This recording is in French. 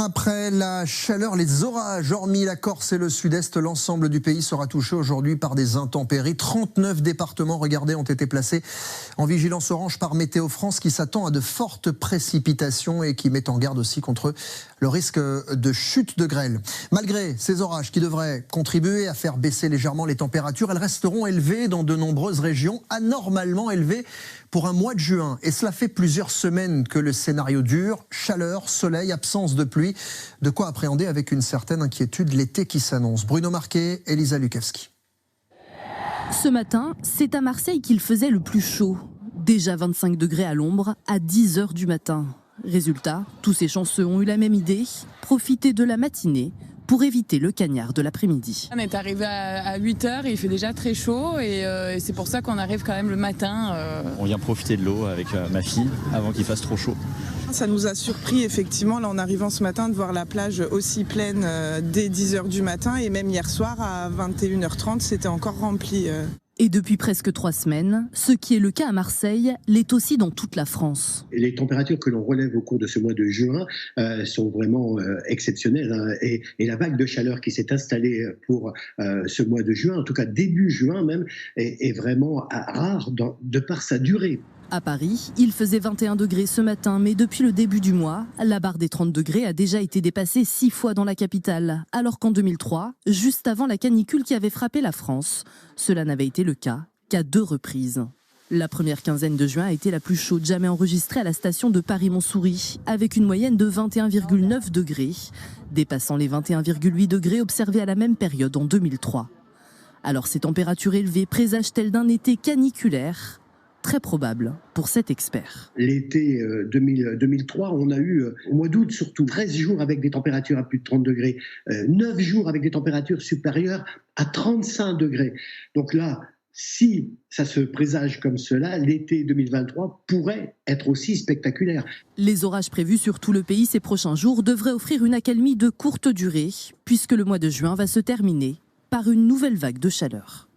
Après la chaleur, les orages, hormis la Corse et le sud-est, l'ensemble du pays sera touché aujourd'hui par des intempéries. 39 départements, regardez, ont été placés en vigilance orange par Météo France qui s'attend à de fortes précipitations et qui met en garde aussi contre le risque de chute de grêle. Malgré ces orages qui devraient contribuer à faire baisser légèrement les températures, elles resteront élevées dans de nombreuses régions, anormalement élevées pour un mois de juin. Et cela fait plusieurs semaines que le scénario dure. Chaleur, soleil, absence de pluie. De quoi appréhender avec une certaine inquiétude l'été qui s'annonce. Bruno Marquet, Elisa Lukavski. Ce matin, c'est à Marseille qu'il faisait le plus chaud. Déjà 25 degrés à l'ombre à 10 h du matin. Résultat, tous ces chanceux ont eu la même idée, profiter de la matinée pour éviter le cagnard de l'après-midi. On est arrivé à 8 h et il fait déjà très chaud et c'est pour ça qu'on arrive quand même le matin. On vient profiter de l'eau avec ma fille avant qu'il fasse trop chaud. Ça nous a surpris effectivement là, en arrivant ce matin de voir la plage aussi pleine dès 10 h du matin et même hier soir à 21 h 30 c'était encore rempli. Et depuis presque 3 semaines, ce qui est le cas à Marseille l'est aussi dans toute la France. Les températures que l'on relève au cours de ce mois de juin sont vraiment exceptionnelles. Hein, et la vague de chaleur qui s'est installée pour ce mois de juin, en tout cas début juin même, est vraiment rare de par sa durée. À Paris, il faisait 21 degrés ce matin, mais depuis le début du mois, la barre des 30 degrés a déjà été dépassée 6 fois dans la capitale, alors qu'en 2003, juste avant la canicule qui avait frappé la France, cela n'avait été le cas qu'à 2 reprises. La première quinzaine de juin a été la plus chaude jamais enregistrée à la station de Paris-Montsouris, avec une moyenne de 21,9 degrés, dépassant les 21,8 degrés observés à la même période en 2003. Alors ces températures élevées présagent-elles d'un été caniculaire ? Très probable pour cet expert. L'été 2003, on a eu, au mois d'août surtout, 13 jours avec des températures à plus de 30 degrés, 9 jours avec des températures supérieures à 35 degrés. Donc là, si ça se présage comme cela, l'été 2023 pourrait être aussi spectaculaire. Les orages prévus sur tout le pays ces prochains jours devraient offrir une accalmie de courte durée, puisque le mois de juin va se terminer par une nouvelle vague de chaleur.